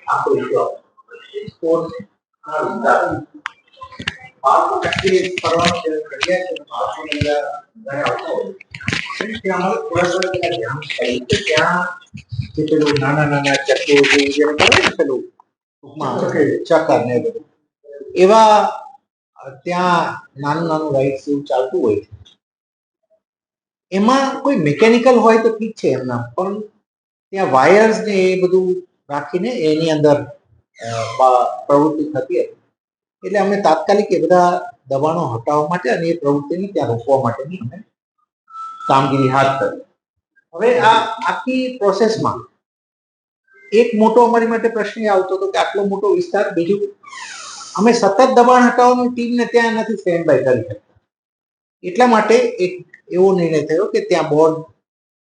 આખો issue sports ના વિસ્તાર બાળકો એક્ટિવિટી કરવાનો જે પ્રક્રિયા છે બાળકોને ત્યાં આવતા હોય ત્યાં અમારે થોડા ધ્યાન કર્યું કે ત્યાં જે પેલું નાના નાના ચક્કો જેવું કરે ને પેલું ટૂંકમાં ચક્કર ને બધું એવા ત્યાં નાનું નાનું રાઇડ્સ એવું ચાલતું હોય છે. એમાં કોઈ મિકેનિકલ હોય તો ઠીક છે એમના, પણ ત્યાં વાયર્સ ને એ બધું રાખીને એની અંદર પ્રવૃત્તિ થતી હતી. એટલે અમે તાત્કાલિક એ બધા દબાણો હટાવવા માટે અને એ પ્રવૃત્તિને ત્યાં રોકવા માટેની અમે કામગીરી હાથ ધરી. હવે આ આખી પ્રોસેસમાં એક મોટો અમારી માટે પ્રશ્ન આવતો હતો કે આટલો મોટો વિસ્તાર, બીજું અમે સતત દબાણ હટાવવાની ટીમને ત્યાં નથી સ્ટેન્ડ બાય કરી શકતા. એટલા માટે એક એવો નિર્ણય થયો કે ત્યાં બોર્ડ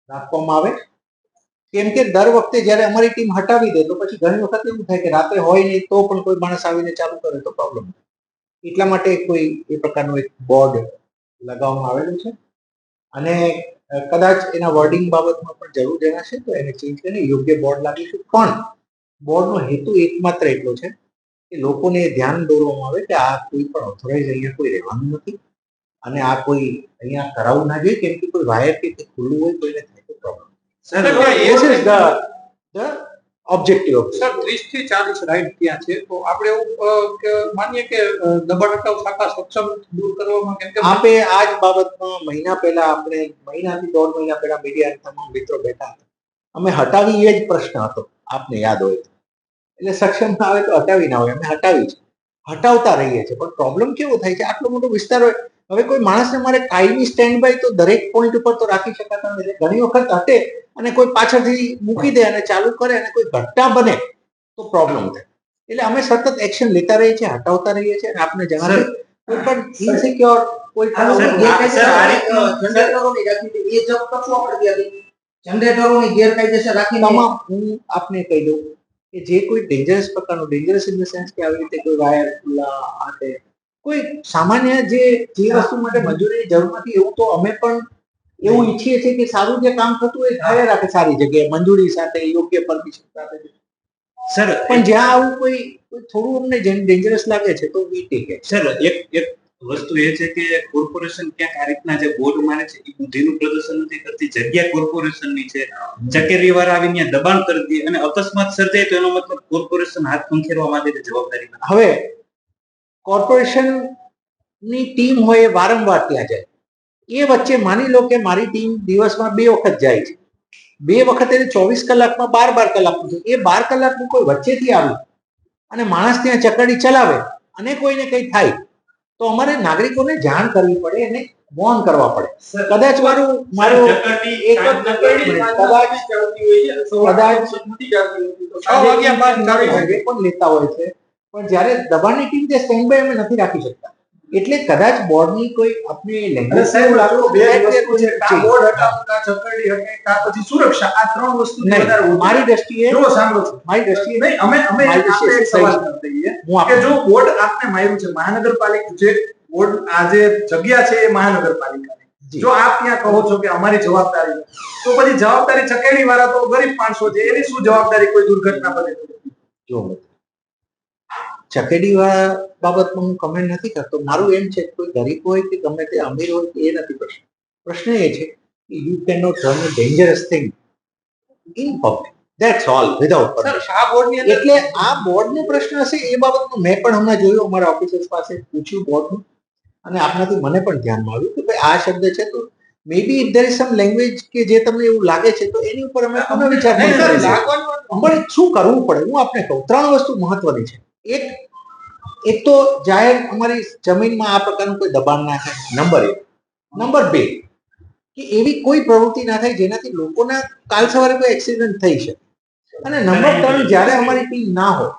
રાખવામાં આવે, કેમ કે દર વખતે જ્યારે અમારી ટીમ હટાવી દે તો પછી ઘણી વખત એવું થાય કે રાત્રે હોય નહીં તો પણ કોઈ માણસ આવીને ચાલુ કરે તો પ્રોબ્લેમ. એટલા માટે કોઈ એ પ્રકારનું એક બોર્ડ લગાવવામાં આવેલું છે અને કદાચ એના વર્ડિંગ બાબતમાં પણ જરૂર જણાશે તો એને ચેન્જ કરીને યોગ્ય બોર્ડ લાગીશું. પણ બોર્ડનો હેતુ એકમાત્ર એટલો છે કે લોકોને ધ્યાન દોરવામાં આવે કે આ કોઈ પણ ઓથોરાઇઝ અહીંયા કોઈ રહેવાનું નથી અને આ કોઈ અહીંયા કરાવવું ના જોઈએ, કેમ કે કોઈ વાયર કે ખુલ્લું હોય તો એને થાય તો problem. Sir this is the objective of sir 30 થી 40 રાઇડ ત્યાં છે, તો આપણે એવું માનીએ કે દબાણ હટાવ શાખા સક્ષમ દૂર કરવામાં, કેમ કે આપે આ જ બાબતમાં મહિના પહેલા આપણે મહિનાથી 1.5 મહિના પહેલા મીડિયા તમામ મિત્રો બેઠા હતા. અમે હટાવી એ જ પ્રશ્ન હતો, આપને યાદ હોય તો. એટલે સક્ષમ ના આવે તો હટાવી ના હોય, અમે હટાવી છે, હટાવતા રહીએ છીએ. પણ પ્રોબ્લેમ કેવો થાય છે, આટલો મોટો વિસ્તાર હોય, હવે કોઈ માણસને મારે કાયમી સ્ટેન્ડ બાય તો દરેક પોઈન્ટ ઉપર તો રાખી શકાતા નથી. ઘણી વખત હટે અને કોઈ પાછળથી મૂકી દે અને ચાલુ કરે અને કોઈ ઘટના બને તો પ્રોબ્લેમ થાય. એટલે અમે સતત એક્શન લેતા રહીએ છીએ, હટાવતા રહીએ છીએ અને આપને જણાવીએ કોઈ પણ ઇનસિક્યોર કોઈ જનરેટરોની ગેરકાયદેસર રાખી તમામ હું આપને કહી દઉં કે જે કોઈ ડેન્જરસ પ્રકારનું, ડેન્જરસ ઇન ધ સેન્સ કે આવી રીતે કોઈ વાયર ખુલ્લા આટે કોઈ સામાન્ય જે વસ્તુ માટે મંજૂરીની જરૂર નથી, એવું તો અમે પણ એવું ઈચ્છીએ છીએ કે સારું જે કામ થતું હોય થયા રાખે સારી જગ્યાએ મંજૂરી સાથે યોગ્ય પરમિશન સાથે. સર પણ જ્યાં આવું કોઈ થોડું અમને ડેન્જરસ લાગે છે તો વી ટેક ઇટ. સર એક વસ્તુ એ છે કે કોર્પોરેશન ક્યાંક આ રીતના જે બોર્ડ મારે છે એ બુદ્ધિનું પ્રદર્શન નથી કરતી. જગ્યા કોર્પોરેશનની છે, ચકેરી વાળા આવીને દબાણ કરી દે અને અકસ્માત સર્જાય તો એનો મતલબ કોર્પોરેશન હાથ ખંખેરવા માટેની જવાબદારી નથી. હવે કોર્પોરેશનની ટીમ હોય વારંવાર ત્યાં જાય, એ વચ્ચે માની લો કે મારી ટીમ દિવસમાં 2 વખત જાય છે, 2 વખત એટલે 24 કલાકમાં 12 કલાકનું છે. એ 12 કલાકનું કોઈ વચ્ચેથી આવ્યું અને માણસ ત્યાં ચકડી ચલાવે અને કોઈને કંઈ થાય તો અમારે નાગરિકોને જાણ કરવી પડે અને વોર્ન કરવા પડે. કદાચ મારું એક પણ લેતા હોય છે, પણ જ્યારે દબાણની ટીમ તે સ્ટેન્ડ બાય અમે નથી રાખી શકતા. એટલે કદાચ બોર્ડની કોઈ આપણે લેંગ્વેજ એવું લાગતું બે વસ્તુ છે, કા બોર્ડ હટાવવું, કા ચકડી હટે, કા પછી સુરક્ષા, આ 3 વસ્તુ મારી દ્રષ્ટિએ જો સાંભળો છો, મારી દ્રષ્ટિએ નહીં, અમે આપણે એક સવાલ કરતા છીએ કે જો બોર્ડ આપને માર્યું છે મહાનગરપાલિકા, જે બોર્ડ આ જે જગ્યા છે એ મહાનગરપાલિકાની, જો આપ ત્યાં કહો છો કે અમારી જવાબદારી, તો પછી જવાબદારી ચકેડી વાળા તો ગરીબ માણસો છે, એની શું જવાબદારી કોઈ દુર્ઘટના બને તો? જો ચકેડી વાળા બાબતમાં હું કમેન્ટ નથી કરતો. મારું એમ છે કે કોઈ ગરીબ હોય કે ગમે તે અમીર હોય કે એ નથી પ્રશ્ન. પ્રશ્ન એ છે કે you can not run a dangerous thing in public, that's all, without permission. એટલે આ બોર્ડનો પ્રશ્ન હશે એ બાબતનું મેં પણ હમણાં જોયું, અમારા ઓફિસર્સ પાસે પૂછ્યું બોર્ડનું, અને આપનાથી મને પણ ધ્યાનમાં આવ્યું કે ભાઈ આ શબ્દ છે તો may be if there is some language કે જે તમને એવું લાગે છે તો એની ઉપર અમે પુનઃ વિચાર કરીશું. પણ શું કરવું પડે હું આપને કહું, 3 વસ્તુ મહત્વની છે. એક તો જાહેર અમારી જમીનમાં આ પ્રકારનું કોઈ દબાણ ના થાય, નંબર 1. નંબર 2 કે એવી કોઈ પ્રવૃત્તિ ના થાય જેનાથી લોકોના કાલ સવારે કોઈ એક્સિડન્ટ થઈ શકે. અને નંબર 3 જ્યારે અમારી ટીમ ના હોય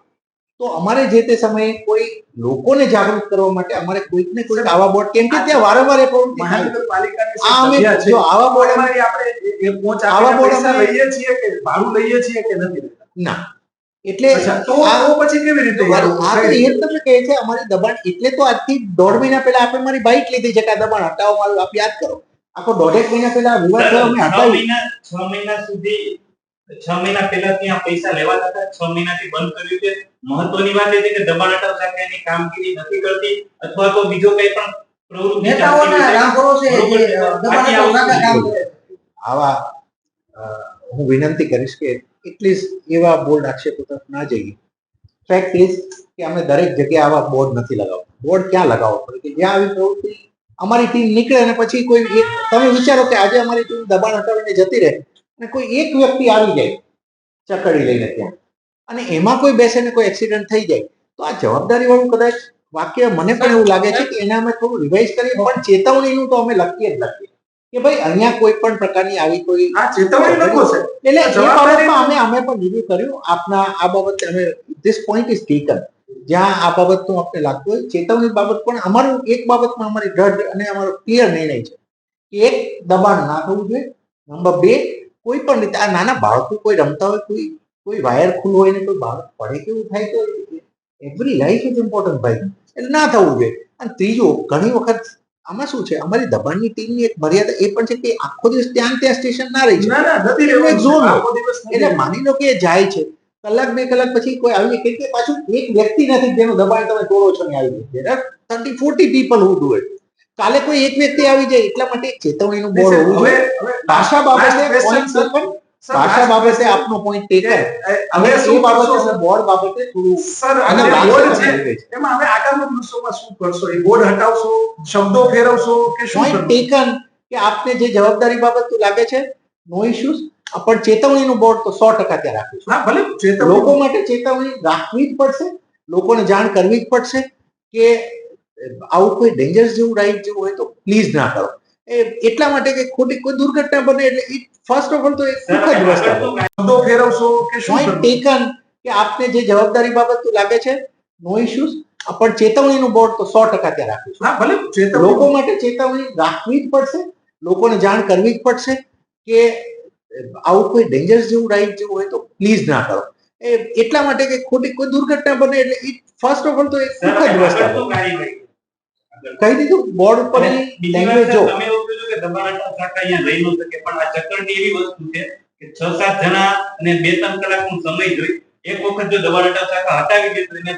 તો અમારે જે તે સમયે કોઈ લોકોને જાગૃત કરવા માટે અમારે કોઈક ને કોઈક આવા બોર્ડ, કેમ કે ત્યાં વારંવાર એ પ્રવૃત્તિ મહાનગરપાલિકાની જો આવા બોર્ડ આપણે આવા બોર્ડ અમે લઈએ છીએ કે ભાડું લઈએ છીએ કે નથી ના, એટલે તો પછી કેવી રીતે આ તો એ તમને કહે છે અમારી દબાણ. એટલે તો આજથી 1.5 મહિના પહેલા આપણે મારી બાઇક લીધી છે કે આ દબાણ હટાવો મારું, આપ યાદ કરો. આખો 1.5 મહિના પહેલા વિવાદ થયો, અમે હટાવી. 6 મહિના સુધી 6 મહિના પહેલા ત્યાં પૈસા લેવાતા હતા, 6 મહિનાથી બંધ કર્યું છે. મહત્વની વાત એ છે કે દબાણ હટાવ શાખા એની કામગીરી નથી કરતી અથવા તો બીજો કઈ પણ પ્રવૃત્તિ નેતાઓના ચાલતી હોય રામ ભરોસે બરોબર છે. દબાણ હટાવ શાખા કામ કરે છે. આવા હું વિનંતી કરીશ કે એટલીસ્ટ એવા બોર્ડ આક્ષેપો તરફ ના જઈએ. ફેક્ટ ઇઝ કે અમે દરેક જગ્યાએ આવા બોર્ડ નથી લગાવતા. બોર્ડ ક્યાં લગાવવો પડે કે જ્યાં આવી પ્રવૃત્તિ અમારી ટીમ નીકળે અને પછી કોઈ એક તમે વિચારો કે આજે અમારી ટીમ દબાણ હટાવીને જતી રહે અને કોઈ એક વ્યક્તિ આવી જાય ચકડી લઈને ત્યાં અને એમાં કોઈ બેસે ને કોઈ એક્સિડન્ટ થઈ જાય તો આ જવાબદારી વાળું કદાચ વાક્ય મને પણ એવું લાગે છે કે એને અમે થોડું રિવાઇઝ કરીએ પણ ચેતવણીનું તો અમે લખીએ જ લખીએ કે ભાઈ અહીંયા કોઈ પણ પ્રકારની આવી કોઈ ચેતવણી લખો છે એટલે એ બાબતમાં અમે પણ રિવ્યુ કર્યું આપના આ બાબતે અમે ધીસ પોઈન્ટ ઇઝ ટેકન જ્યાં આ બાબતનું આપણે લાગતું હોય ચેતવણી બાબત પણ અમારું એક બાબતમાં અમારી દ્રઢ અને અમારો ક્લિયર નિર્ણય છે કે એક દબાણ ના થવું જોઈએ. નંબર 2 કોઈ પણ રીતે આ નાના બાળકો કોઈ રમતા હોય કોઈ વાયર ખુલ્લો હોય ને કોઈ બાળક પડે કેવું થાય તો એવરી લાઈફ ઇઝ ઇમ્પોર્ટન્ટ ભાઈ એટલે ના થવું જોઈએ. અને ત્રીજું ઘણી વખત આમાં શું છે અમારી દબાણની ટીમની એક મર્યાદા એ પણ છે કે આખો દિવસ ત્યાં સ્ટેશન ના રહી છે એક ઝોન એટલે માની લો કે એ જાય છે કલાક 2 કલાક પછી કોઈ આવી કે પાછું એક વ્યક્તિ નથી જેનું દબાણ તમે તોડો છો ને આવી જાય 30-40 પીપલ હુ ડુ ઇટ. કાલે કોઈ એક વ્યક્તિ આવી જાય એટલા માટે એક ચેતવણીનું બોર્ડ હોવું જોઈએ. ભાષા બાબતે આપનો પોઈન્ટ ટેકન હવે એ બાબતે બોર્ડ બાબતે થોડું સર અને બોર્ડ છે એમાં હવે આગામી દિવસોમાં શું કરશો? એ બોર્ડ હટાવશો, શબ્દો ફેરવશો કે શું પોઈન્ટ ટેકન કે આપને જે જવાબદારી બાબત લાગે છે નો ઇશ્યુઝ પણ ચેતવણીનું બોર્ડ તો 100% ત્યાં રાખીશું. હા ભલે લોકો માટે ચેતવણી રાખવી જ પડશે, લોકોને જાણ કરવી જ પડશે કે આવું કોઈ ડેન્જરસ જેવું રાઈડ જેવું હોય તો પ્લીઝ ના કરો. એટલા માટે કે ખોટી કોઈ દુર્ઘટના બને એટલે ફર્સ્ટ ઓફ ઓલ તો એક સુખદ વસ્તુ શબ્દો ફેરવશો કે શું પોઈન્ટ ટેકન કે આપને જે જવાબદારી બાબત લાગે છે નો ઇશ્યુઝ પણ ચેતવણીનું બોર્ડ તો 100% ત્યાં રાખીશું. હા ભલે લોકો માટે ચેતવણી રાખવી જ પડશે, લોકોને જાણ કરવી જ પડશે કે આવું કોઈ ડેન્જરસ જેવું રાઈડ જેવું હોય તો પ્લીઝ ના કરો. એટલા માટે કે ખોટી કોઈ દુર્ઘટના બને એટલે ફર્સ્ટ ઓફ ઓલ તો એક સુખદ વસ્તુ કહી દીધું બોર્ડ ઉપર લેંગ્વેજ જો તમે એવું કીધું કે દબાણ હટાવ શાખા અહીંયા રહી ન શકે પણ આ ચક્કરની એવી વસ્તુ છે કે 6-7 જણા અને 2-3 કલાકનો સમય જોઈ એક વખત જો દબાણ હટાવ શાખા હટાવી દે તો એને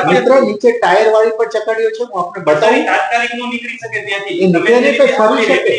મિત્રો નીચે ટાયર વાળી પર ચકડીઓ છે હું આપણે બતાવી તાત્કાલિક નો નીકળી શકે ત્યાંથી એ નીકળે નહીં તો ફરી શકે.